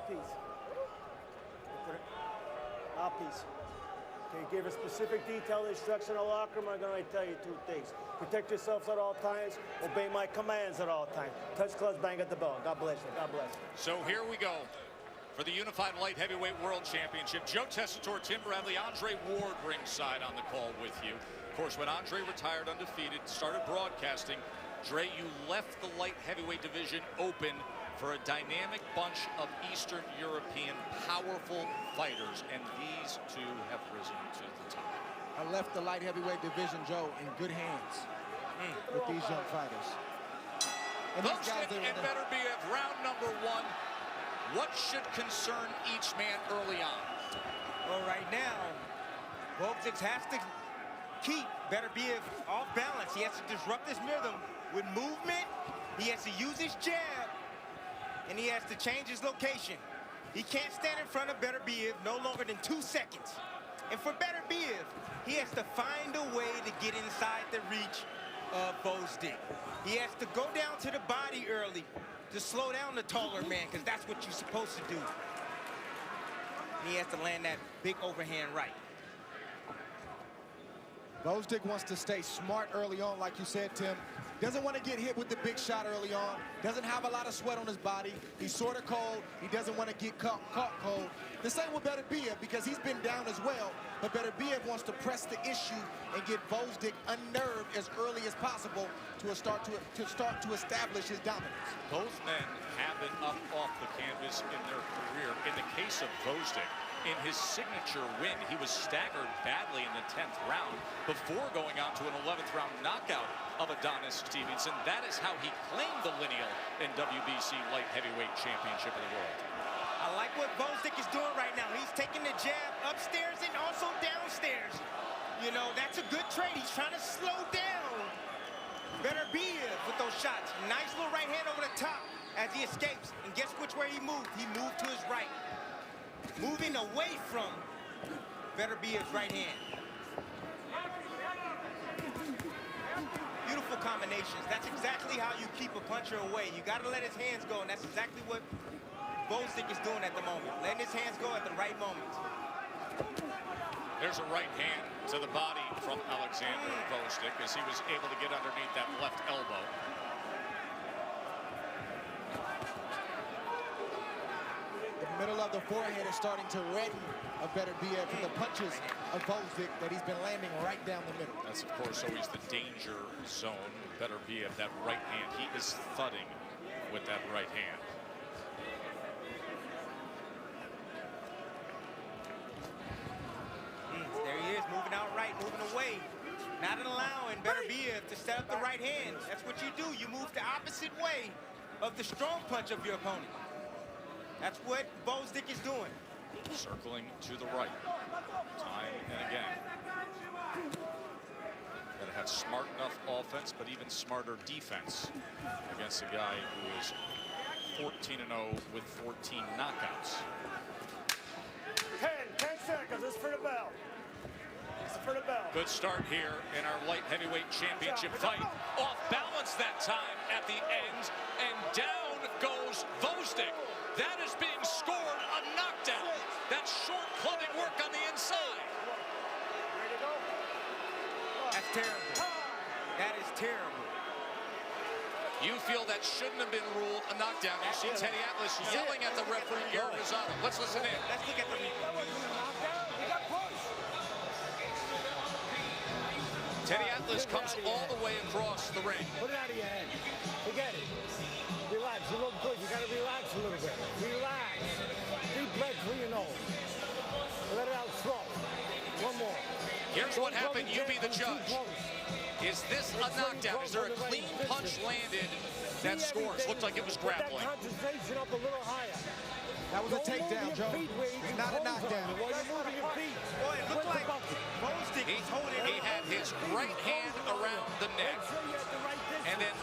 Mouthpiece. Mouthpiece. Okay, give a specific detailed instruction in the locker room. I'm going to tell you two things. Protect yourselves at all times. Obey my commands at all times. Touch gloves, bang at the bell. God bless you. God bless you. So here we go for the Unified Light Heavyweight World Championship. Joe Tessitore, Tim Bradley, Andre Ward ringside on the call with you. Of course, when Andre retired undefeated, started broadcasting, Dre, you left the light heavyweight division open for a dynamic bunch of Eastern European powerful fighters, and these two have risen to the top. I left the light heavyweight division, Joe, in good hands with these young fighters. And Gvozdyk and Beterbiev, round number one. What should concern each man early on? Well, right now, Gvozdyk has to keep Beterbiev off balance. He has to disrupt this rhythm with movement. He has to use his jab, and he has to change his location. He can't stand in front of Beterbiev no longer than 2 seconds. And for Beterbiev, he has to find a way to get inside the reach of Gvozdyk. He has to go down to the body early to slow down the taller man, because that's what you're supposed to do. And he has to land that big overhand right. Gvozdyk wants to stay smart early on, like you said, Tim. Doesn't want to get hit with the big shot early on. Doesn't have a lot of sweat on his body. He's sort of cold. He doesn't want to get caught cold. The same with Beterbiev, because he's been down as well. But Beterbiev wants to press the issue and get Gvozdyk unnerved as early as possible to start to establish his dominance. Both men have been up off the canvas in their career. In the case of Gvozdyk, in his signature win, he was staggered badly in the 10th round before going on to an 11th round knockout of Adonis Stevenson. That is how he claimed the lineal and WBC Light Heavyweight Championship of the world. I like what Gvozdyk is doing right now. He's taking the jab upstairs and also downstairs. You know, that's a good trade. He's trying to slow down Beterbiev with those shots. Nice little right hand over the top as he escapes. And guess which way he moved? He moved to his right, moving away from Beterbiev's right hand. Beautiful combinations. That's exactly how you keep a puncher away. You got to let his hands go, and that's exactly what Gvozdyk is doing at the moment. Letting his hands go at the right moment. There's a right hand to the body from Oleksandr Gvozdyk as he was able to get underneath that left elbow. The middle of the forehead is starting to redden a Beterbiev from the punches of Gvozdyk that he's been landing right down the middle. That's, of course, always the danger zone. Beterbiev, that right hand, he is thudding with that right hand. There he is, moving out right, moving away. Not allowing Beterbiev to set up the right hand. That's what you do. You move the opposite way of the strong punch of your opponent. That's what Gvozdyk is doing. Circling to the right, time and again. Gotta have smart enough offense, but even smarter defense against a guy who is 14-0 with 14 knockouts. 10 seconds. This is for the bell. This is for the bell. Good start here in our light heavyweight championship fight. Off balance that time at the end, and down goes Gvozdyk. That is being scored a knockdown. That's short clubbing work on the inside. That's terrible. That is terrible. You feel that shouldn't have been ruled a knockdown. You see Teddy Atlas yelling at the referee, Gary Rosado. Let's listen in. Let's look at the replay. Teddy Atlas comes all the way across the ring. Put it out of your head. Forget it. Relax. You look good. You got to relax a little bit. Relax. Deep breath through your nose. Let it out slow. One more. Here's what happened. You be the judge. Is this a knockdown? Is there a clean punch landed that scores? Looked like it was grappling. Concentration up a little higher. That was a takedown, Joe. It's not a knockdown. Boy, it looked like Gvozdyk was holding. He had his right hand around the neck, and then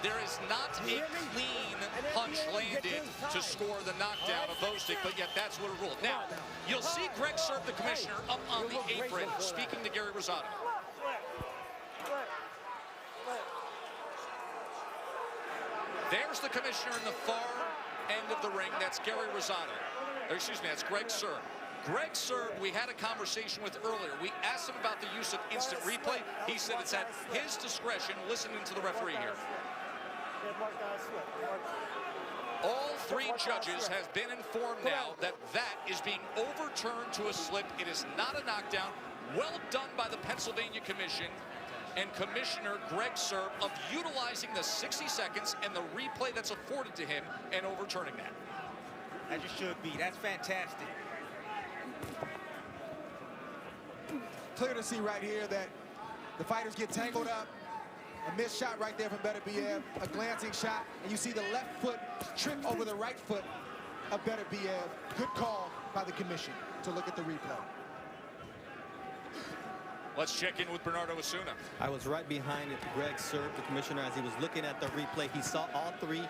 there is not a clean punch landed to score the knockdown of Gvozdyk, but yet that's what it ruled. Now, you'll see Greg Serb, the commissioner, up on the apron speaking to Gary Rosado. There's the commissioner in the far end of the ring. That's Gary Rosado. Or excuse me, that's Greg Serb. Greg Serb, we had a conversation with earlier. We asked him about the use of instant replay. He said it's at his discretion, listening to the referee here. All three judges have been informed now that that is being overturned to a slip. It is not a knockdown. Well done by the Pennsylvania Commission and Commissioner Greg Serb of utilizing the 60 seconds and the replay that's afforded to him and overturning that. As you should be. That's fantastic. Clear to see right here that the fighters get tangled up. A missed shot right there from Beterbiev, a glancing shot, and you see the left foot trip over the right foot of Beterbiev. Good call by the commission to look at the replay. Let's check in with Bernardo Osuna. I was right behind Greg Serb, the commissioner, as he was looking at the replay. He saw all three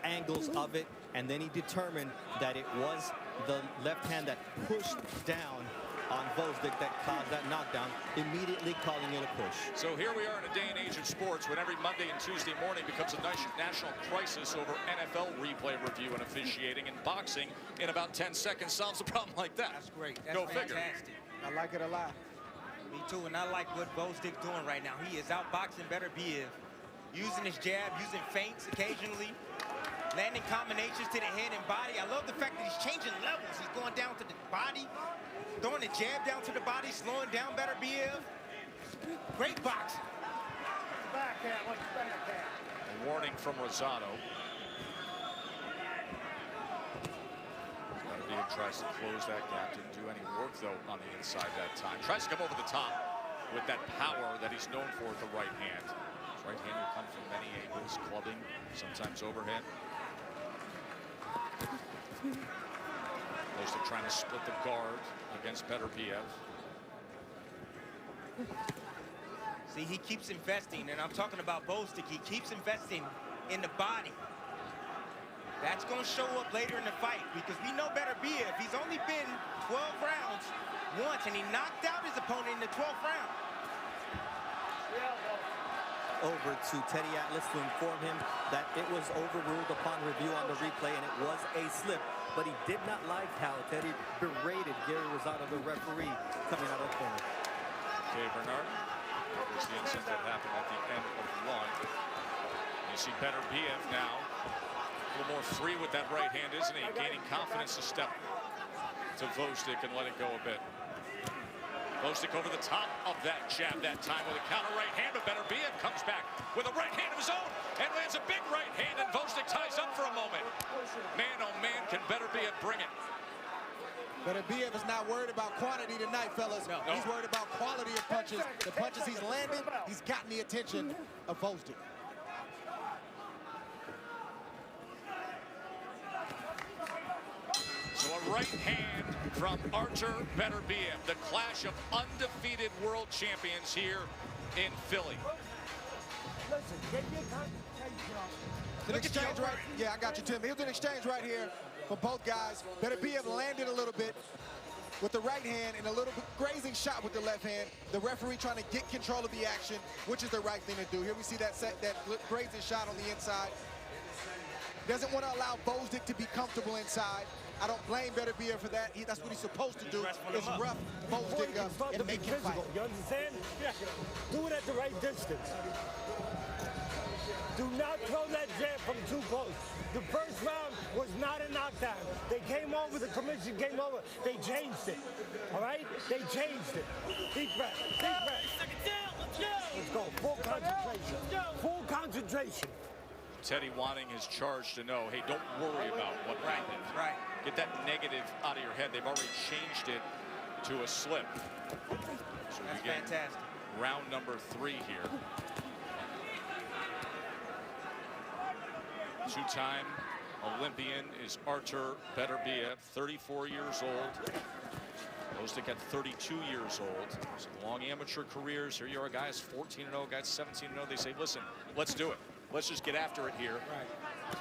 angles of it, and then he determined that it was the left hand that pushed down on Gvozdyk that caused that knockdown, immediately calling it a push. So here we are in a day and age of sports when every Monday and Tuesday morning becomes a national crisis over NFL replay review and officiating, and boxing in about 10 seconds solves a problem like that. That's great. That's Go fantastic. figure. I like it a lot. Me too, and I like what Gvozdyk's doing right now. He is outboxing Beterbiev, using his jab, using feints occasionally, landing combinations to the head and body. I love the fact that he's changing levels. He's going down to the body, throwing the jab down to the body, slowing down Beterbiev. Great boxing. Backhand, what's backhand? A warning from Rosado. Beterbiev tries to close that gap. Didn't do any work, though, on the inside that time. Tries to come over the top with that power that he's known for with the right hand. His right hand will come from many angles, clubbing, sometimes overhand. Gvozdyk trying to split the guard against Beterbiev. See, he keeps investing, and I'm talking about Gvozdyk. He keeps investing in the body. That's going to show up later in the fight, because we know Beterbiev. He's only been 12 rounds once, and he knocked out his opponent in the 12th round. Over to Teddy Atlas to inform him that it was overruled upon review on the replay, and it was a slip. But he did not like how Teddy berated Gary Rosado, the referee, coming out of the corner. Okay, Bernard. Here's the incident that happened at the end of one. You see Beterbiev now a little more free with that right hand, isn't he? Gaining confidence to step to Gvozdyk and let it go a bit. Gvozdyk over the top of that jab that time with a counter right hand, but Beterbiev comes back with a right hand of his own and lands a big right hand, and Gvozdyk ties up for a moment. Man, oh man, can Beterbiev bring it. Beterbiev is not worried about quantity tonight, fellas. No. He's worried about quality of punches. The punches he's landed, he's gotten the attention of Gvozdyk. So a right hand from Artur Beterbiev, the clash of undefeated world champions here in Philly. Listen, get your concentration on. An exchange right. Yeah, I got you, Tim. Here's an exchange right here for both guys. Beterbiev landed a little bit with the right hand and a little bit grazing shot with the left hand. The referee trying to get control of the action, which is the right thing to do. Here we see that grazing shot on the inside. Doesn't want to allow Gvozdyk to be comfortable inside. I don't blame Beterbiev for that. That's what he's supposed to do, is rough Gvozdyk up and make him fight. You understand? Yeah. Do it at the right distance. Do not throw that jab from too close. The first round was not a knockdown. They came over, the commission came over, they changed it. All right? They changed it. Deep breath, deep breath. Let's go, full concentration. Full concentration. Teddy wanting his charge to know, hey, don't worry about what happened. Right. Get that negative out of your head. They've already changed it to a slip. So That's we get fantastic. round number 3 here. Two-time Olympian is Artur Beterbiev, 34 years old. Gvozdyk at 32 years old. Some long amateur careers. Here you are, guys 14-0, guys 17-0. They say, listen, let's do it. Let's just get after it here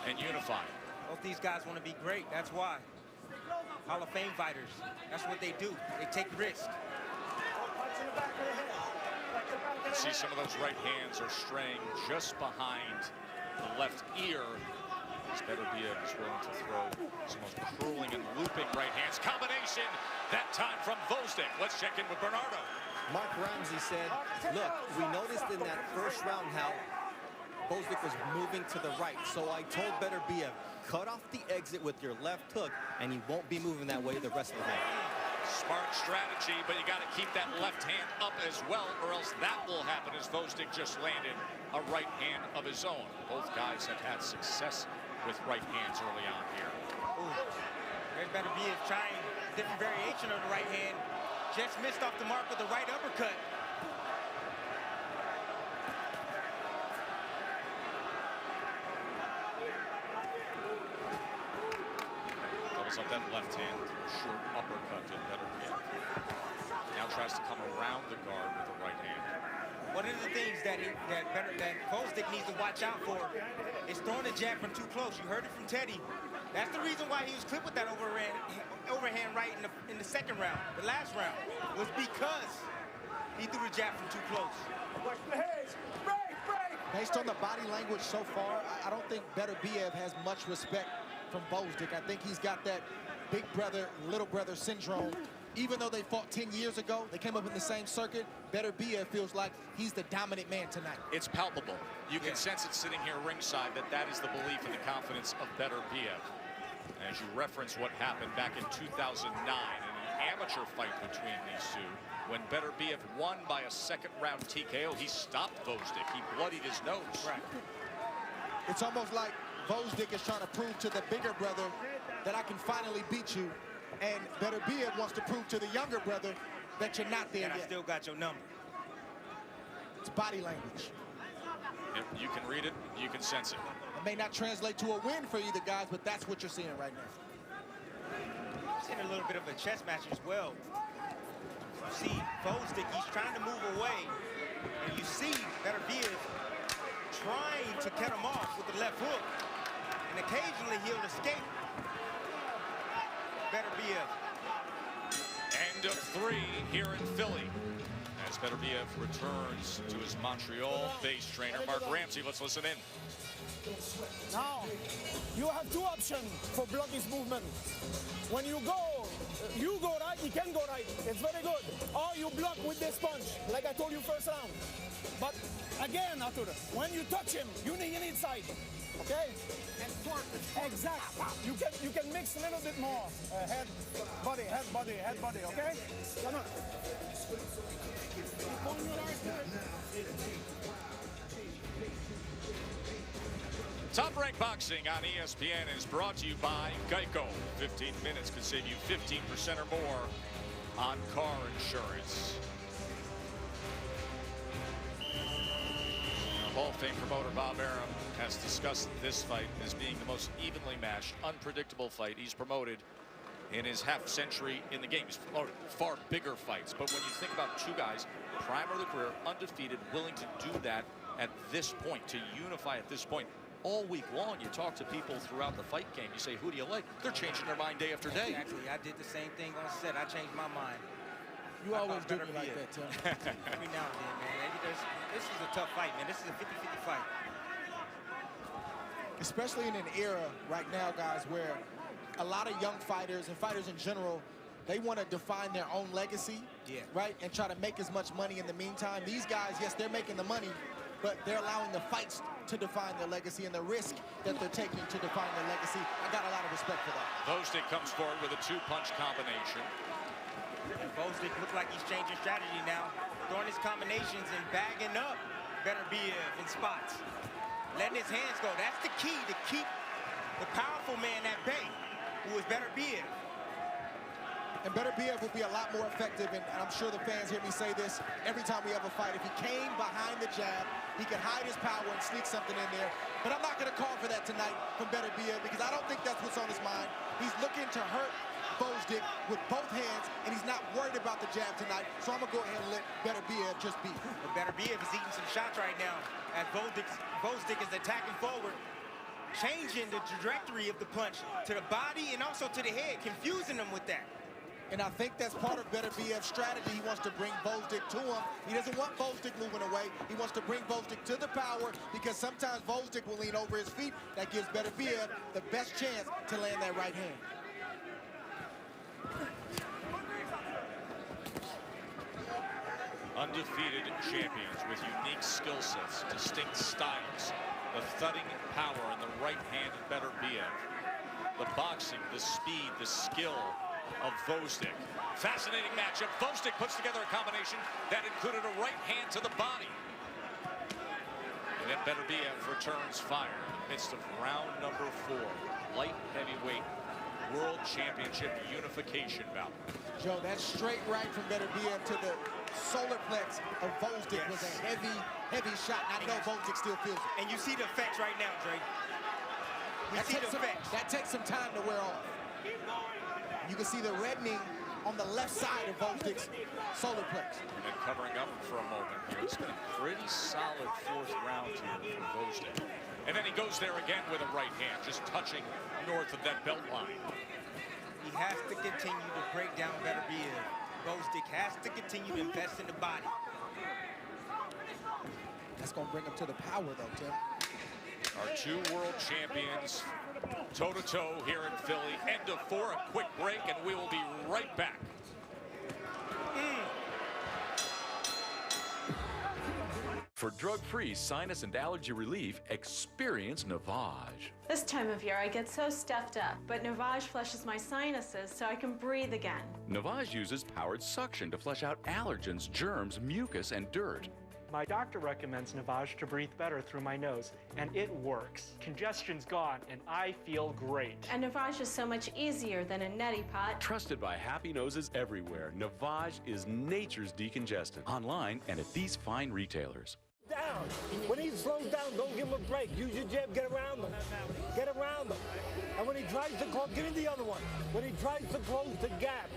and unify. Both these guys want to be great. That's why. Hall of Fame fighters. That's what they do. They take risks. You see some of those right hands are straying just behind the left ear as Beterbiev is willing to throw some most curling and looping right hands. Combination, that time from Gvozdyk. Let's check in with Bernardo. Mark Ramsey said, look, we noticed in that first round how Gvozdyk was moving to the right. So I told Beterbiev, cut off the exit with your left hook, and he won't be moving that way the rest of the game. Smart strategy, but you got to keep that left hand up as well, or else that will happen as Gvozdyk just landed a right hand of his own. Both guys have had success with right hands early on here. There's Beterbiev trying a different variation of the right hand. Just missed off the mark with the right uppercut. Doubles up that left hand, short uppercut to Beterbiev. Now tries to come around the guard with the right hand. One of the things that Gvozdyk needs to watch out for is throwing the jab from too close. You heard it from Teddy. That's the reason why he was clipped with that overhand right in the second round. The last round was because he threw the jab from too close. Based on the body language so far, I don't think Beterbiev has much respect from Gvozdyk. I think he's got that big brother, little brother syndrome. Even though they fought 10 years ago, they came up in the same circuit, Beterbiev feels like he's the dominant man tonight. It's palpable. You can sense it sitting here ringside that is the belief and the confidence of Beterbiev. As you reference what happened back in 2009 in an amateur fight between these two, when Beterbiev won by a second-round TKO, he stopped Gvozdyk. He bloodied his nose. Right. It's almost like Gvozdyk is trying to prove to the bigger brother that I can finally beat you, and Beterbiev wants to prove to the younger brother that you're not there yet. I still got your number. It's body language. You can read it, you can sense it. It may not translate to a win for either guys, but that's what you're seeing right now. Seeing a little bit of a chess match as well. You see Gvozdyk, he's trying to move away, and you see Beterbiev trying to cut him off with the left hook, and occasionally he'll escape. Beterbiev. End of 3 here in Philly. As Beterbiev returns to his Montreal base trainer, Mark Ramsey. Let's listen in. Now, you have two options for block his movement. When you go right, he can go right. It's very good. Or you block with this punch, like I told you first round. But again, Artur, when you touch him, you need side. Okay? Exactly. You can mix a little bit more. Head, body, okay? Come on. Top Rank Boxing on ESPN is brought to you by Geico. 15 minutes could save you 15% or more on car insurance. Hall of Fame promoter Bob Arum has discussed this fight as being the most evenly matched, unpredictable fight he's promoted in his half-century in the game. He's promoted far bigger fights, but when you think about two guys, prime of the career, undefeated, willing to do that at this point, to unify at this point, all week long, you talk to people throughout the fight game, you say, who do you like? They're changing their mind day after day. Exactly. I did the same thing on set. I changed my mind. You always do me like that, Tim. Every now and then, man. This is a tough fight, man. This is a 50-50 fight. Especially in an era right now, guys, where a lot of young fighters and fighters in general, they want to define their own legacy, right, and try to make as much money in the meantime. These guys, yes, they're making the money, but they're allowing the fights to define their legacy and the risk that they're taking to define their legacy. I got a lot of respect for that. Gvozdyk comes forward with a two-punch combination. Gvozdyk looks like he's changing strategy now, throwing his combinations and bagging up Beterbiev in spots. Letting his hands go. That's the key to keep the powerful man at bay, who is Beterbiev. And Beterbiev will be a lot more effective, and I'm sure the fans hear me say this every time we have a fight. If he came behind the jab, he could hide his power and sneak something in there. But I'm not going to call for that tonight from Beterbiev because I don't think that's what's on his mind. He's looking to hurt Gvozdyk with both hands, and he's not worried about the jab tonight. So I'm going to go ahead and let Beterbiev just be. But Beterbiev is eating some shots right now as Gvozdyk is attacking forward, changing the trajectory of the punch to the body and also to the head, confusing him with that. And I think that's part of Beterbiev's strategy. He wants to bring Gvozdyk to him. He doesn't want Gvozdyk moving away. He wants to bring Gvozdyk to the power because sometimes Gvozdyk will lean over his feet. That gives Beterbiev the best chance to land that right hand. Undefeated champions with unique skill sets, distinct styles, the thudding power in the right hand of Beterbiev, the boxing, the speed, the skill of Gvozdyk. Fascinating matchup. Gvozdyk puts together a combination that included a right hand to the body. And then Beterbiev returns fire in the midst of round number 4, light heavyweight world championship unification bout. Joe, that straight right from Beterbiev to the solar plex of Gvozdyk was a heavy shot. I know Gvozdyk still feels it. And you see the effects right now, Dre. That takes some time to wear off. You can see the reddening on the left side of Gvozdyk's solar plex. And covering up for a moment here. It's been a pretty solid 4th round here from Gvozdyk. And then he goes there again with a right hand, just touching north of that belt line. He has to continue to break down Beterbiev. Gvozdyk has to continue to invest in the body. That's going to bring him to the power, though, Tim. Our 2 world champions toe-to-toe here in Philly. End of 4, a quick break, and we will be right back. For drug-free sinus and allergy relief, experience Navage. This time of year, I get so stuffed up, but Navage flushes my sinuses so I can breathe again. Navage uses powered suction to flush out allergens, germs, mucus, and dirt. My doctor recommends Navage to breathe better through my nose, and it works. Congestion's gone, and I feel great. And Navage is so much easier than a neti pot. Trusted by happy noses everywhere, Navage is nature's decongestant. Online and at these fine retailers. Down. When he slows down, don't give him a break. Use your jab, get around him. Get around him. And when he tries to close, give him the other one. When he tries to close the gap,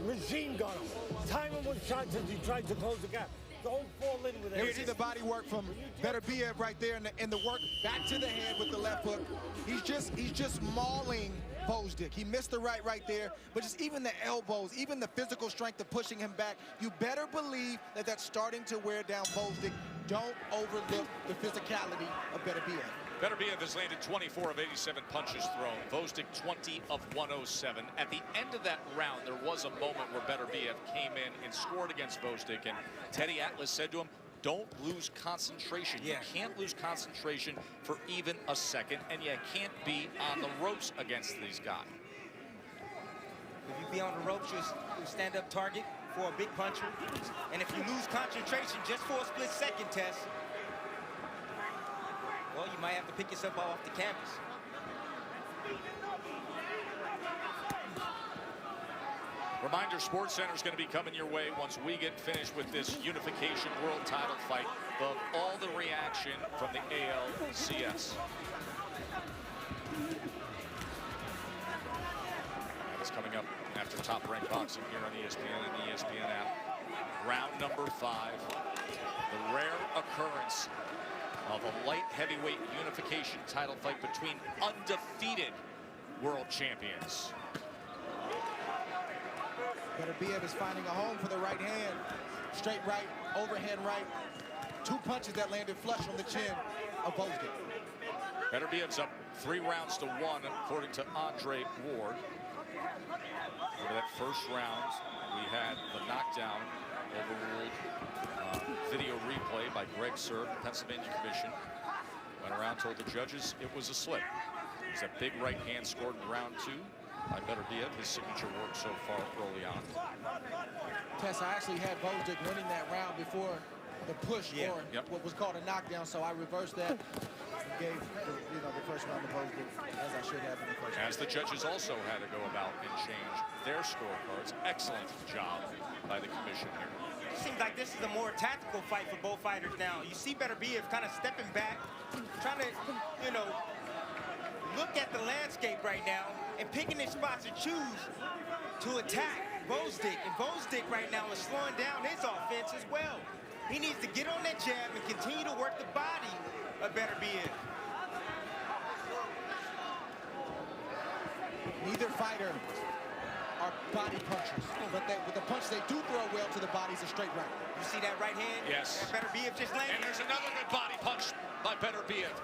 machine gun him. Time him with shots as he tries to close the gap. Don't fall in with it. Here we see the body work from Beterbiev right there in the work back to the head with the left hook. He's just mauling Gvozdyk. He missed the right there, but just even the elbows, even the physical strength of pushing him back, you better believe that that's starting to wear down Gvozdyk. Don't overlook the physicality of Beterbiev. Beterbiev has landed 24 of 87 punches thrown. Gvozdyk 20 of 107. At the end of that round, there was a moment where Beterbiev came in and scored against Gvozdyk, and Teddy Atlas said to him, don't lose concentration. You can't lose concentration for even a second, and you can't be on the ropes against these guys. If you be on the ropes, you stand up target for a big puncher. And if you lose concentration just for a split second test, well, you might have to pick yourself off the canvas. Reminder, SportsCenter is going to be coming your way once we get finished with this unification world title fight. Of all the reaction from the ALCS. That's coming up after Top Rank Boxing here on ESPN and the ESPN app. Round number 5. The rare occurrence of a light heavyweight unification title fight between undefeated world champions. Beterbiev is finding a home for the right hand. Straight right, overhand right. 2 punches that landed flush on the chin of Gvozdyk. Beterbiev's up 3 rounds to 1, according to Andre Ward. Over that first round, we had the knockdown overruled. Video replay by Greg Serb, Pennsylvania Commission. Went around, told the judges it was a slip. It was a big right hand scored in round 2 by Beterbiev, his signature work so far early on. Tess, I actually had Gvozdyk winning that round before the push or what was called a knockdown, so I reversed that and gave the first round to Gvozdyk, as I should have in the first round. As the judges also had to go about and change their scorecards. Excellent job by the commission here. It seems like this is a more tactical fight for both fighters now. You see Beterbiev kind of stepping back, trying to, look at the landscape right now and picking his spots to choose to attack Gvozdyk. And Gvozdyk right now is slowing down his offense as well. He needs to get on that jab and continue to work the body of Beterbiev. Neither fighter are body punchers. But with the punch they do throw well to the body is a straight right. You see that right hand? Yes. That Beterbiev just landed. And there's another good body punch by Beterbiev.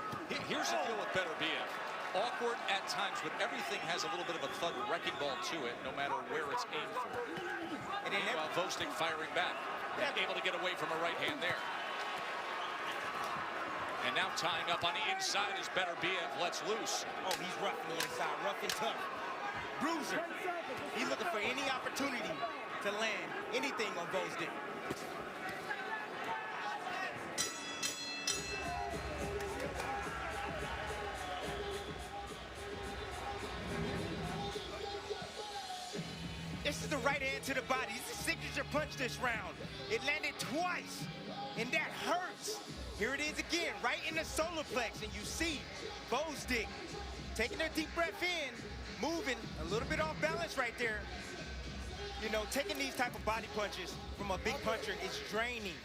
Here's the deal with Beterbiev. Awkward at times, but everything has a little bit of a thud wrecking ball to it, no matter where it's aimed for. And then Gvozdyk firing back, able to get away from a right hand there. And now tying up on the inside as Beterbiev lets loose. Oh, he's rough on the inside, rough and tough. Bruiser. He's looking for any opportunity to land anything on Gvozdyk. This is the right hand to the body. This is a signature punch this round. It landed twice, and that hurts. Here it is again, right in the solar plex, and you see Gvozdyk taking a deep breath in, moving a little bit off balance right there. You know, taking these type of body punches from a big puncher is draining.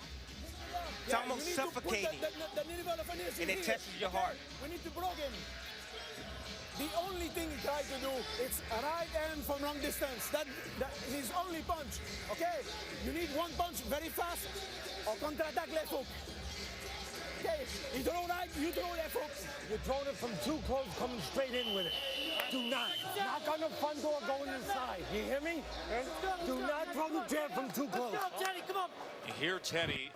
It's almost suffocating, and it touches your heart. We need to block him. The only thing he tried to do is a right hand from long distance. That his only punch. Okay, you need one punch very fast or counter-attack left hook. Okay, you throw right, you throw left hook. You're throwing it from too close, coming straight in with it. Do not. Knock on the front door going inside. You hear me? Do not throw the jab from too close. Teddy, come on. You hear Teddy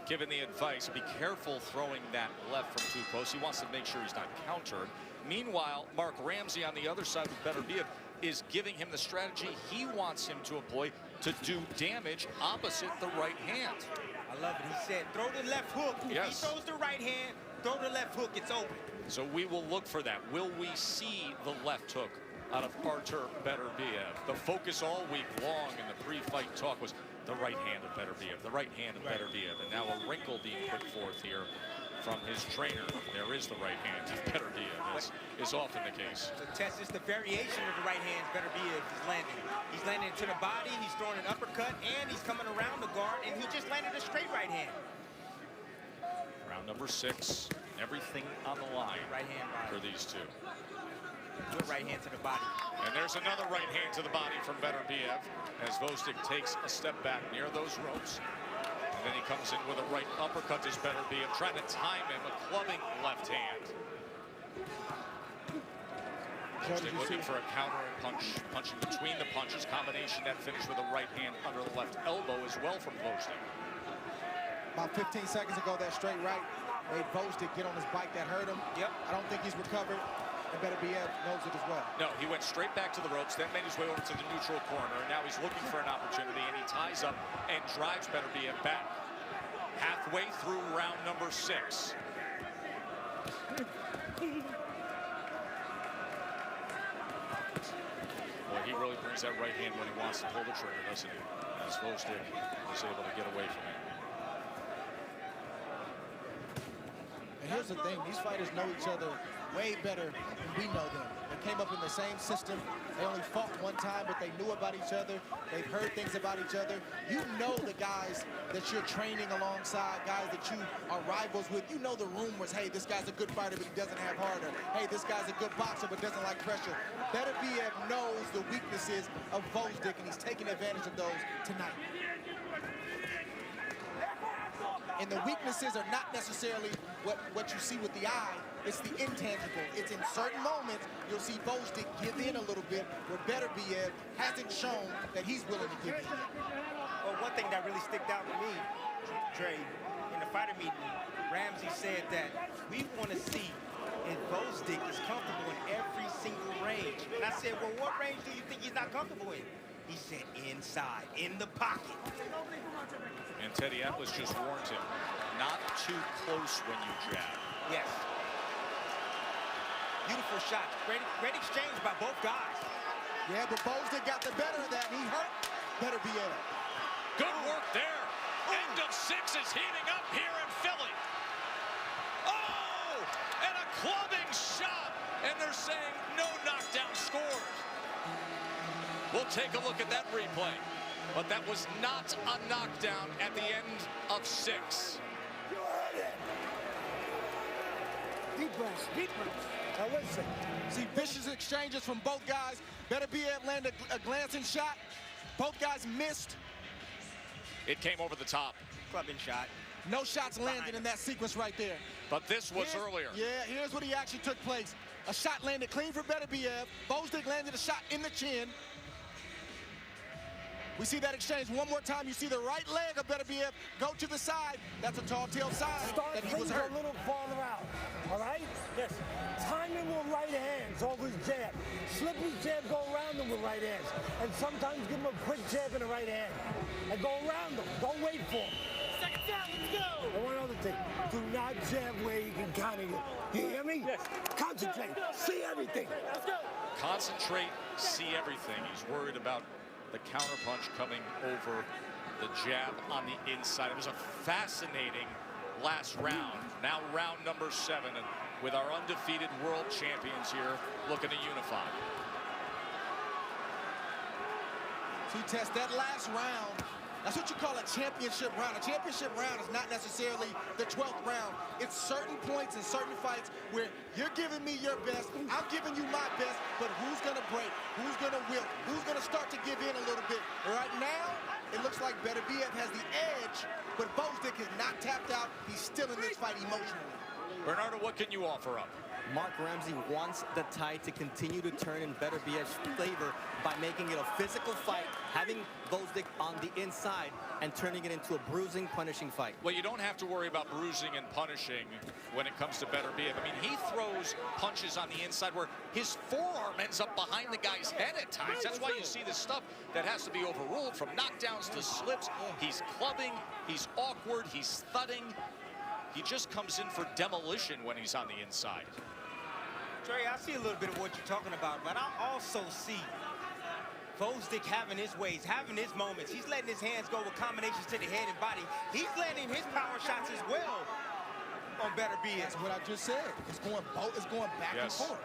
giving the advice, be careful throwing that left from too close. He wants to make sure he's not countered. Meanwhile, Mark Ramsey on the other side with Beterbiev is giving him the strategy he wants him to employ to do damage opposite the right hand. I love it. He said, throw the left hook. Yes. If he throws the right hand, throw the left hook. It's open. So we will look for that. Will we see the left hook out of Artur Beterbiev? The focus all week long in the pre-fight talk was the right hand of Beterbiev, the right hand of Beterbiev. And now a wrinkle being put forth here from his trainer. There is the right hand of Beterbiev, as is often the case. So test is the variation of the right hand Beterbiev is landing. He's landing to the body, he's throwing an uppercut, and he's coming around the guard, and he just landed a straight right hand. Round number 6, everything on the line right hand for these two. Good right hand to the body. And there's another right hand to the body from Beterbiev as Gvozdyk takes a step back near those ropes. And then he comes in with a right uppercut to Beterbiev, trying to time him, a clubbing left hand. Gvozdyk looking for a counter and punching between the punches. Combination that finished with a right hand under the left elbow as well from Gvozdyk. About 15 seconds ago, that straight right made Gvozdyk get on his bike. That hurt him. Yep. I don't think he's recovered. And Beterbiev knows it as well. No, he went straight back to the ropes, then made his way over to the neutral corner. Now he's looking for an opportunity, and he ties up and drives Beterbiev back. Halfway through round number 6. Well, he really brings that right hand when he wants to pull the trigger, doesn't he? As Gvozdyk was able to get away from him. And here's the thing, these fighters know each other way better than we know them. They came up in the same system. They only fought one time, but they knew about each other. They've heard things about each other. You know the guys that you're training alongside, guys that you are rivals with. You know the rumors, hey, this guy's a good fighter, but he doesn't have heart. Or, hey, this guy's a good boxer, but doesn't like pressure. Beterbiev knows the weaknesses of Gvozdyk, and he's taking advantage of those tonight. And the weaknesses are not necessarily what you see with the eye. It's the intangible. It's in certain moments you'll see Gvozdyk give in a little bit where Beterbiev hasn't shown that he's willing to give in. Well, one thing that really sticked out to me, Dre, in the fighter meeting, Ramsey said that we want to see if Gvozdyk is comfortable in every single range. And I said, well, what range do you think he's not comfortable in? He said inside, in the pocket. And Teddy Atlas just warned him, not too close when you jab. Yes. Beautiful shot. Great exchange by both guys. Yeah, but Gvozdyk got the better of that, and he hurt Beterbiev. Good work there. End of 6 is heating up here in Philly. Oh! And a clubbing shot. And they're saying no knockdown scores. We'll take a look at that replay. But that was not a knockdown at the end of 6. Deep breaths, deep breaths. Now listen. See vicious exchanges from both guys. Beterbiev landed a glancing shot. Both guys missed. It came over the top. Clubbing shot. No shots landed in that sequence right there. But this was earlier. Yeah, here's what he actually took place. A shot landed clean for Beterbiev. Gvozdyk landed a shot in the chin. We see that exchange one more time. You see the right leg of Beterbiev go to the side. That's a tall tail sign that he was hurt. A little farther out, all right? Yes. Time him with right hands over his jab. Slip his jab, go around him with right hands. And sometimes give him a quick jab in the right hand. And go around him. Don't wait for him. Second down, let's go. And one other thing. Do not jab where you can counter it. You hear me? Yes. Concentrate. See everything. Let's go. Concentrate, see everything. He's worried about the counterpunch coming over the jab on the inside. It was a fascinating last round. Now round number 7, and with our undefeated world champions here looking to unify. See, Tess, that last round, that's what you call a championship round. A championship round is not necessarily the 12th round. It's certain points in certain fights where you're giving me your best, I'm giving you my best, but who's gonna break? Who's gonna wilt? Who's gonna start to give in a little bit? Right now, it looks like Beterbiev has the edge, but Gvozdyk is not tapped out. He's still in this fight emotionally. Bernardo, what can you offer up? Mark Ramsey wants the tide to continue to turn in Beterbiev's favor by making it a physical fight, having Gvozdyk on the inside and turning it into a bruising, punishing fight. Well, you don't have to worry about bruising and punishing when it comes to Beterbiev. I mean, he throws punches on the inside where his forearm ends up behind the guy's head at times. That's why you see this stuff that has to be overruled, from knockdowns to slips. He's clubbing, he's awkward, he's thudding. He just comes in for demolition when he's on the inside. Trey, I see a little bit of what you're talking about, but I also see Gvozdyk having his ways, having his moments. He's letting his hands go with combinations to the head and body. He's landing his power shots as well on Beterbiev. That's what I just said. It's going back and forth.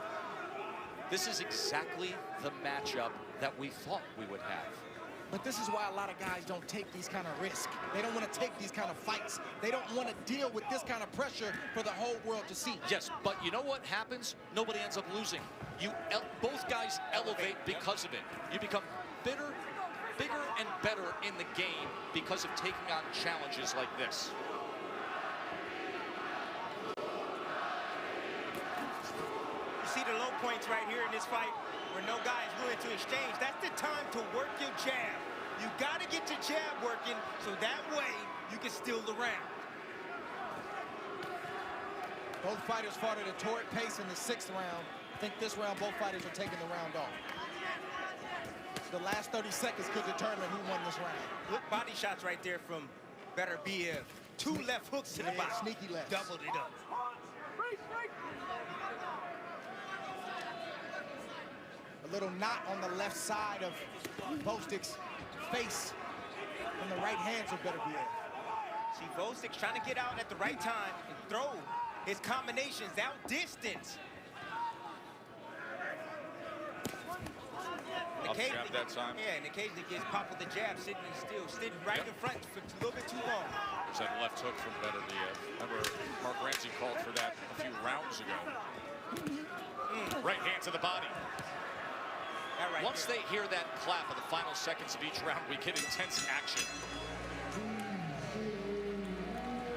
This is exactly the matchup that we thought we would have. But this is why a lot of guys don't take these kind of risks. They don't want to take these kind of fights. They don't want to deal with this kind of pressure for the whole world to see. Yes, but you know what happens? Nobody ends up losing. Both guys elevate because of it. You become bigger and better in the game because of taking on challenges like this. You see the low points right here in this fight where no guy is willing to exchange. That's the time to work your jab. You got to get your jab working so that way you can steal the round. Both fighters fought at a torrid pace in the 6th round. I think this round, both fighters are taking the round off. The last 30 seconds could determine who won this round. Good body shots right there from Beterbiev. 2 left hooks to the body. Sneaky left. Doubled it up. A little knot on the left side of Gvozdyk's face from the right hands of Beterbiev. See, Gvozdyk's trying to get out at the right time and throw his combinations out distance. Jab that time. Yeah, and occasionally gets popped with the jab, sitting right in front for a little bit too long. It's that left hook from Beterbiev. Remember, Mark Ramsey called for that a few rounds ago. Right hand to the body. Right Once they hear that clap of the final seconds of each round, we get intense action.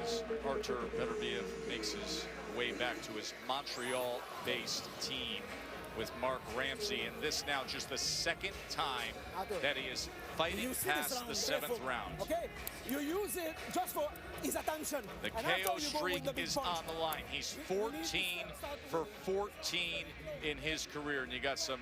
As Artur Beterbiev makes his way back to his Montreal-based team with Mark Ramsey, and this now just the 2nd time that he is fighting past the 7th round. Okay, you use it just for his attention. The KO streak is on the line. He's 14 for 14 in his career, and you got some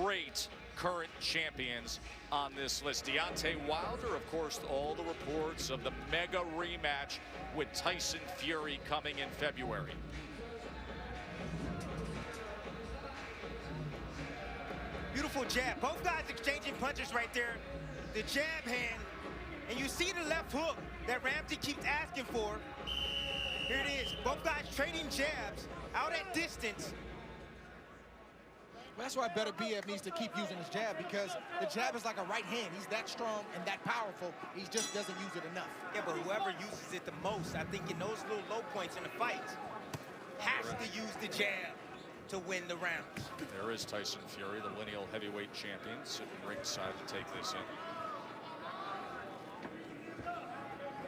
great current champions on this list. Deontay Wilder, of course, all the reports of the mega rematch with Tyson Fury coming in February. Beautiful jab. Both guys exchanging punches right there. The jab hand. And you see the left hook that Ramsey keeps asking for. Here it is. Both guys trading jabs out at distance. That's why Beterbiev needs to keep using his jab, because the jab is like a right hand. He's that strong and that powerful. He just doesn't use it enough. Yeah, but whoever uses it the most, I think in those little low points in the fight, has to use the jab. to win the round. There is Tyson Fury, the lineal heavyweight champion, sitting ringside to take this in.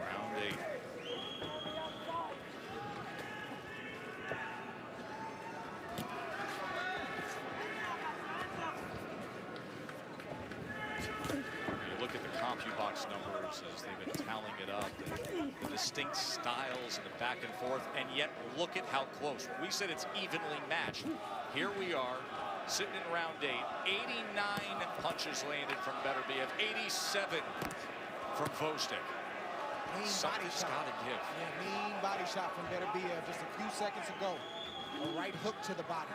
Round 8. Look at the CompuBox numbers as they've been tallying it up, the distinct styles and the back and forth, and yet look at how close. We said it's evenly matched. Here we are sitting in round 8. 89 punches landed from Beterbiev, 87 from Gvozdyk. Something's got to give. Yeah, mean body shot from Beterbiev just a few seconds ago. A right hook to the body.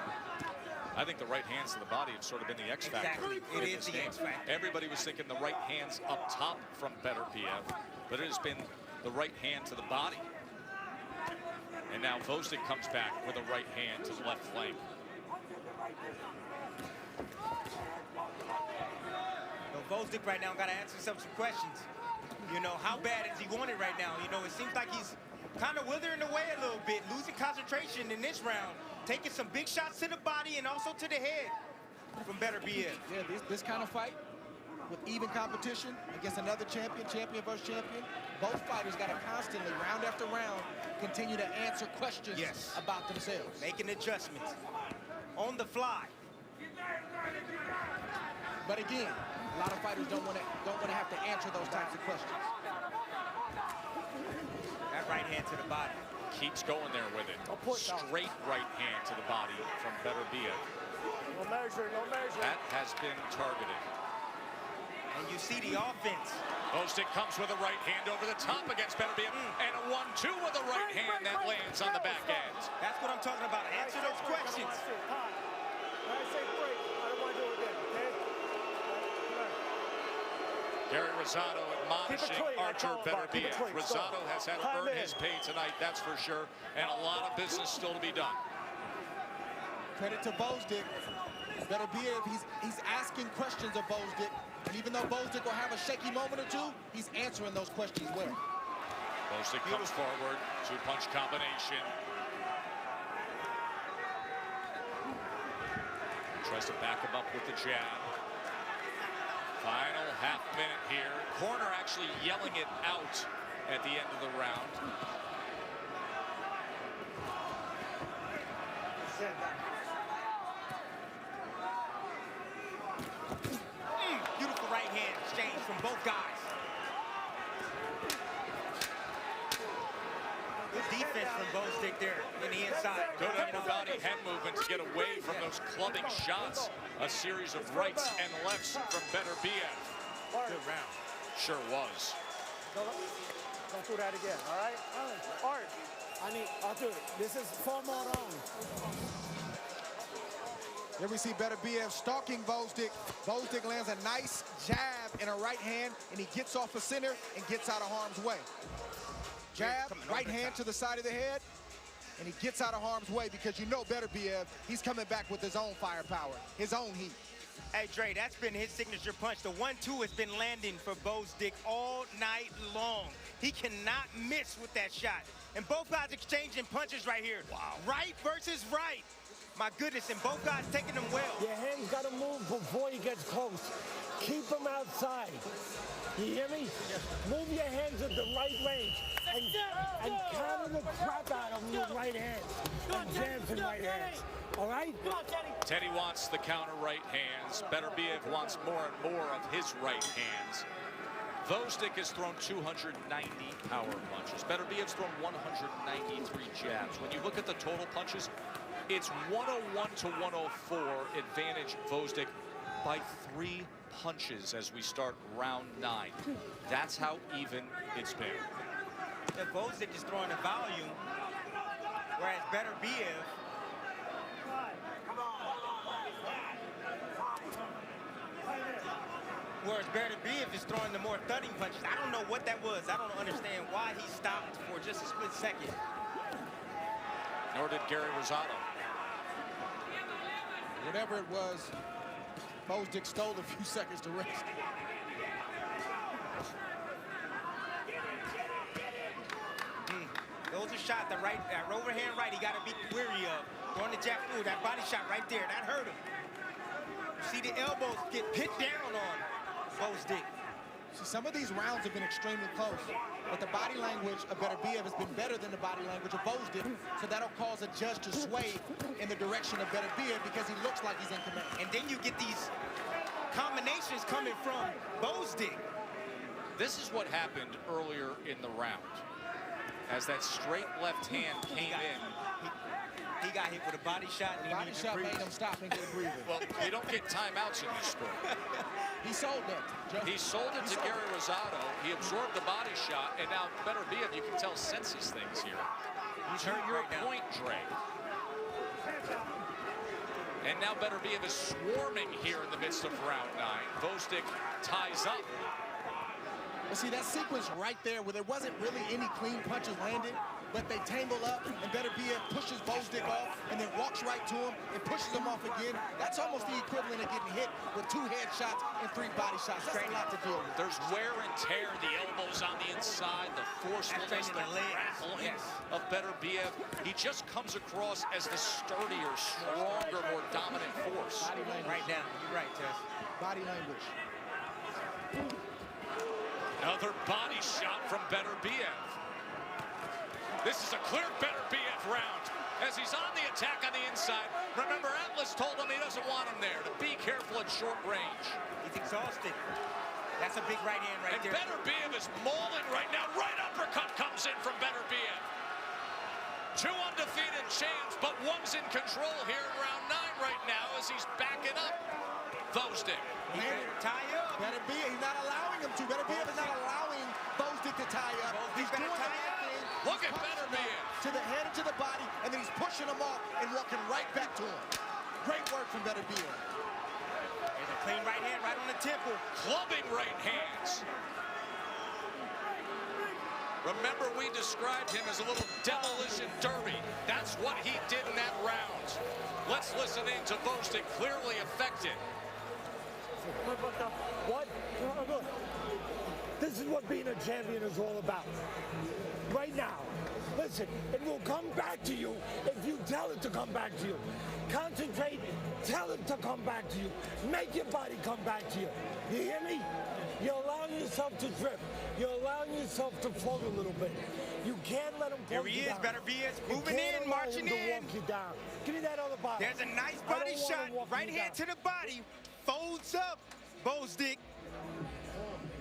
I think the right hands to the body have sort of been the X factor. Exactly. It is the X factor. Everybody was thinking the right hands up top from Beterbiev, but it has been the right hand to the body. And now Gvozdyk comes back with a right hand to the left flank. So Gvozdyk right now got to answer some questions. You know, how bad is he want it right now? You know, it seems like he's kind of withering away a little bit, losing concentration in this round, taking some big shots to the body and also to the head from Beterbiev. Yeah, this kind of fight with even competition against another champion, champion versus champion, both fighters got to constantly, round after round, continue to answer questions about themselves. Making adjustments on the fly. But again, a lot of fighters don't want to have to answer those types of questions. That right hand to the body. Keeps going there with it. Straight right hand to the body from Beterbiev. No measure, no measure. That has been targeted. And you see the offense. Gvozdyk comes with a right hand over the top against Beterbiev, and a 1-2 with a right hand that lands on the back end. That's what I'm talking about. Answer those questions. When I say break, I don't want to do it again, okay? Gary Rosado admonishing Artur Beterbiev. Rosado has had to earn his pay tonight, that's for sure, and a lot of business still to be done. Credit to Gvozdyk. Beterbiev, he's asking questions of Gvozdyk. And even though Gvozdyk will have a shaky moment or two, he's answering those questions well. Gvozdyk comes forward, 2-punch combination. Tries to back him up with the jab. Final half minute here. Corner actually yelling it out at the end of the round. Beautiful right hand exchange from both guys. Good defense from Gvozdyk there in the inside. Good upper body head movement to get away from those clubbing shots. A series of rights and lefts from Beterbiev. Good round. Sure was. Don't do that again, all right? Art. Artur, this is 4 more rounds. Here we see Beterbiev stalking Gvozdyk. Gvozdyk lands a nice jab in a right hand, and he gets off the center and gets out of harm's way. Jab, right hand to the side of the head, and he gets out of harm's way because you know Beterbiev, he's coming back with his own firepower, his own heat. Hey, Dre, that's been his signature punch. The 1-2 has been landing for Gvozdyk all night long. He cannot miss with that shot. And both guys exchanging punches right here. Wow. Right versus right. My goodness, and both guys taking them well. Your hands got to move before he gets close. Keep him outside. You hear me? Move your hands at the right range and counter the crap out of him with right hands and jabs and right hands. All right? Teddy wants the counter right hands. Beterbiev wants more and more of his right hands. Gvozdyk has thrown 290 power punches. Beterbiev's thrown 193 jabs. When you look at the total punches, it's 101 to 104 advantage Gvozdyk by 3 punches as we start round 9. That's how even it's been. Yeah, Gvozdyk is throwing the volume, whereas Beterbiev is throwing the more thudding punches. I don't know what that was. I don't understand why he stopped for just a split second. Nor did Gary Rosado. Whatever it was, Gvozdyk stole a few seconds to rest. Those are shots, that overhand right, he got to be wary of. Going to jab. Ooh, that body shot right there. That hurt him. You see the elbows get hit down on Gvozdyk. See, some of these rounds have been extremely close, but the body language of Beterbiev has been better than the body language of Gvozdyk, so that'll cause a judge to sway in the direction of Beterbiev because he looks like he's in command. And then you get these combinations coming from Gvozdyk. This is what happened earlier in the round. As that straight left hand came in. He got hit with a body shot, and he Body shot made him stop and get a breather. Well, you don't get timeouts in this sport. He sold that, Joe. He sold it to Gary Rosado. He absorbed the body shot, and now Beterbiev, you can tell, senses things here. He's To hurt your right now. point, Dre. And now Beterbiev is swarming here in the midst of round 9. Gvozdyk ties up. But see, that sequence right there where there wasn't really any clean punches landed, but they tangle up, and Beterbiev pushes Gvozdyk off and then walks right to him and pushes him off again. That's almost the equivalent of getting hit with 2 headshots and 3 body shots. That's a lot to deal with. There's wear and tear, the elbows on the inside, the forcefulness, the grappling of Beterbiev. He just comes across as the sturdier, stronger, more dominant force. Body language. Right now. You're right, Tess. Body language. Another body shot from Beterbiev. This is a clear Beterbiev round as he's on the attack on the inside. Remember, Atlas told him he doesn't want him there, to be careful at short range. He's exhausted. That's a big right hand right there. And Beterbiev is mauling right now. Right uppercut comes in from Beterbiev. 2 undefeated champs, but one's in control here in round 9 right now as he's backing up Gvozdyk. He better tie up. Beterbiev, he's not allowing him to. Beterbiev is not allowing Gvozdyk to tie up. He's doing the right thing. Look at Beterbiev. To the head and to the body, and then he's pushing him off and walking right back to him. Great work from Beterbiev. There's a clean right hand right on the temple. Clubbing right hands. Remember, we described him as a little demolition derby. That's what he did in that round. Let's listen in to Gvozdyk, clearly affected. What? Look, this is what being a champion is all about. Right now. Listen, it will come back to you if you tell it to come back to you. Concentrate, tell it to come back to you. Make your body come back to you. You hear me? You're allowing yourself to drift. You're allowing yourself to float a little bit. You can't let him There close he you is, down. Beterbiev, You moving can't in, allow marching him to in. walk you down. Give me that other body. There's a nice I don't body want shot. him walking Right you hand to down. the body. Folds up. Gvozdyk.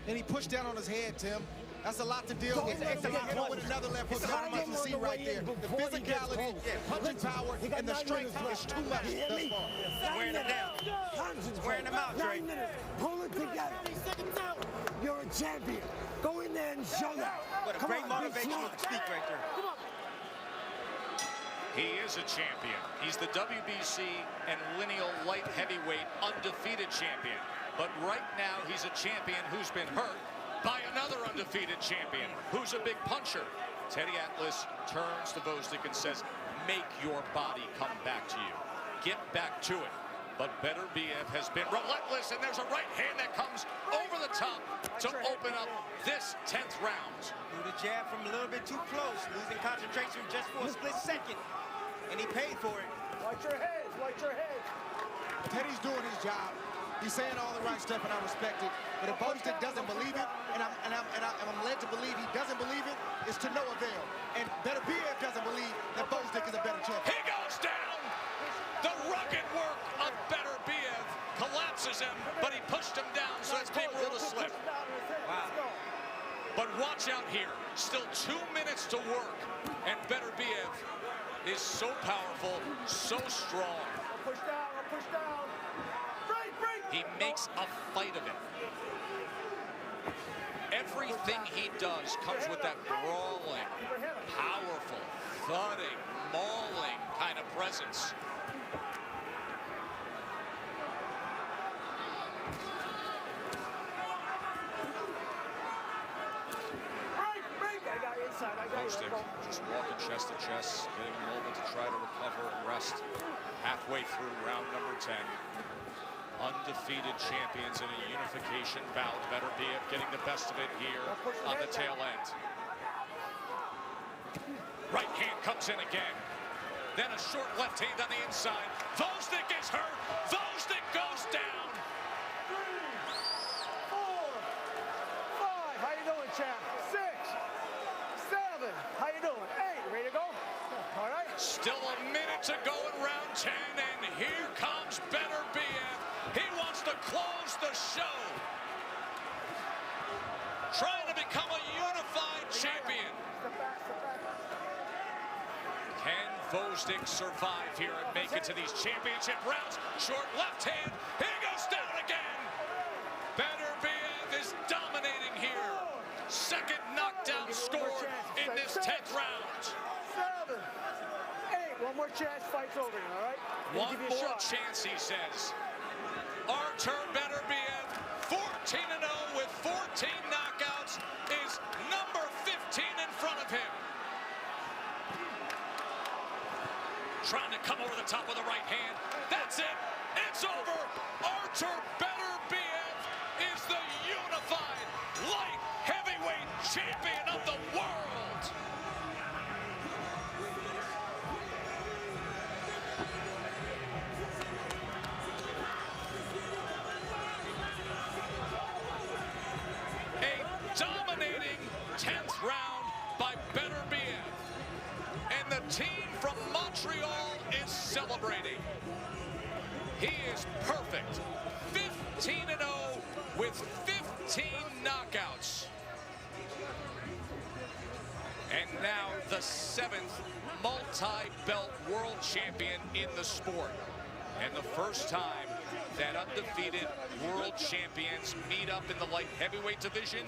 And he pushed down on his head, Tim. That's a lot to deal Don't with. let It's him a get lot close. with another left hook. It's That's hard what you see on the right way there. in The before he gets physicality, close. punching Listen, power, he got and the 9 strength minutes is left. too much You hear thus me? far. Wearing it down. Concentrate. Wearing him out, Dre. 9 minutes. Pull it together. You're a champion. Go in there and show that. What a Come great on, be motivational smart. speak right there. Come on. He is a champion. He's the WBC and lineal light heavyweight undefeated champion. But right now, he's a champion who's been hurt by another undefeated champion who's a big puncher. Teddy Atlas turns to Gvozdyk and says, make your body come back to you. Get back to it. But Beterbiev has been relentless, and there's a right hand that comes over the top to open up this 10th round. Threw the jab from a little bit too close, losing concentration just for a split second. And he paid for it. Watch your head. Watch your head. Teddy's doing his job. He's saying all the right stuff, and I respect it. But if Gvozdyk doesn't believe it, and I'm led to believe he doesn't believe it, it's to no avail. And Beterbiev doesn't believe that Gvozdyk is a better champion. He goes down. The rugged work of Beterbiev collapses him, but he pushed him down, so it's being ruled a slip. Wow. But watch out here. Still 2 minutes to work, and Beterbiev is so powerful, so strong. I'll push down. I'll push down. Break. He makes a fight of it. Everything he does comes with that brawling, powerful, thudding, mauling kind of presence. Break. I got inside. I got Gvozdyk just walking chest to chest, getting a moment to try to recover and rest. Halfway through round number 10. Undefeated champions in a unification bout. Beterbiev getting the best of it here on the tail end. Right hand comes in again. Then a short left hand on the inside. Gvozdyk is hurt. Gvozdyk goes down. 3, 4, 5. How you doing, champ? 6, 7. How you doing? 8. Ready to go? All right. Still a minute to go in round 10, and here comes Beterbiev. He wants to close the show. Trying to become a unified champion. Can Gvozdyk survive here and make it to these championship rounds? Short left hand. He goes down again. Beterbiev is dominating here. Second knockdown scored in this 10th round. 7, 8. One more chance, fight's over, all right? One more chance, he says. Artur Beterbiev, 14-0 with 14 knockouts, is number 15 in front of him. Trying to come over the top with the right hand. That's it. It's over. Artur Beterbiev is the unified light heavyweight champion of the world. A dominating 10th round by Beterbiev. And the team from Montreal is celebrating. He is perfect. 15-0 with 15 knockouts. And now the 7th multi-belt world champion in the sport. And the first time that undefeated world champions meet up in the light heavyweight division,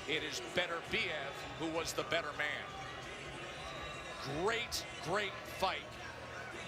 it is Beterbiev who was the better man. Great, great fight.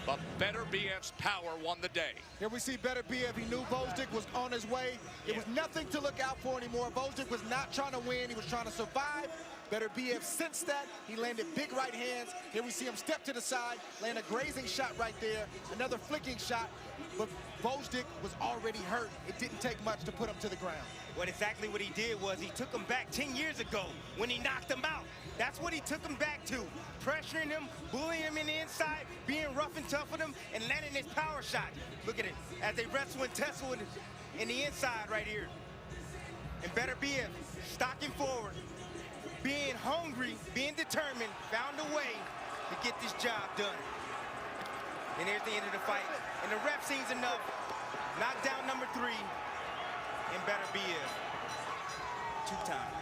But Beterbiev's power won the day. Here we see Beterbiev. He knew Gvozdyk was on his way. It was nothing to look out for anymore. Gvozdyk was not trying to win. He was trying to survive. Beterbiev sensed that. He landed big right hands. Here we see him step to the side, land a grazing shot right there, another flicking shot. But Gvozdyk was already hurt. It didn't take much to put him to the ground. What exactly what he did was he took him back 10 years ago when he knocked him out. That's what he took him back to. Pressuring him, bullying him in the inside, being rough and tough with him, and landing his power shot. Look at it, as they wrestle and tussle in the inside right here. And Beterbiev, stalking forward, being hungry, being determined, found a way to get this job done. And there's the end of the fight. And the ref sees enough. Knockdown number 3. And Beterbiev, 2-time.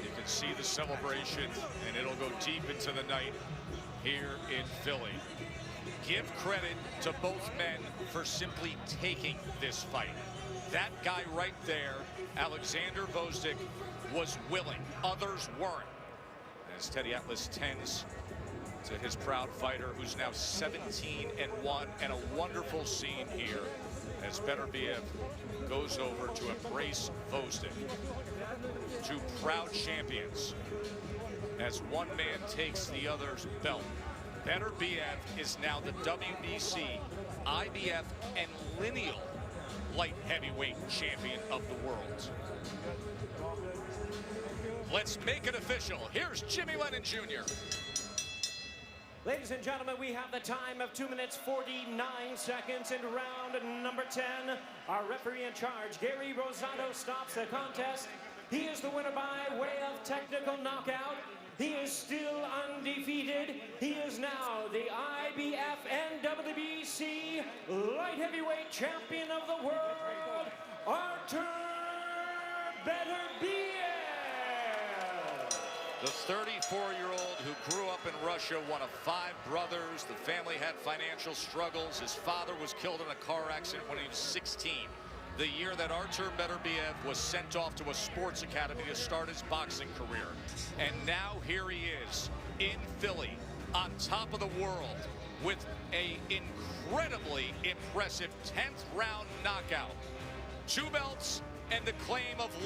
You can see the celebration, and it'll go deep into the night here in Philly. Give credit to both men for simply taking this fight. That guy right there, Oleksandr Gvozdyk, was willing. Others weren't. As Teddy Atlas tends to his proud fighter, who's now 17-1, and a wonderful scene here as Beterbiev goes over to embrace Gvozdyk. Two proud champions as one man takes the other's belt. Beterbiev is now the WBC, IBF, and lineal light heavyweight champion of the world. Let's make it official. Here's Jimmy Lennon Jr. Ladies and gentlemen, we have the time of 2 minutes 49 seconds in round number 10. Our referee in charge, Gary Rosado, stops the contest. He is the winner by way of technical knockout. He is still undefeated. He is now the IBF and WBC light heavyweight champion of the world, Artur Beterbiev. The 34-year-old who grew up in Russia, one of 5 brothers. The family had financial struggles. His father was killed in a car accident when he was 16. The year that Artur Beterbiev was sent off to a sports academy to start his boxing career. And now here he is in Philly, on top of the world, with an incredibly impressive 10th round knockout. 2 belts and the claim of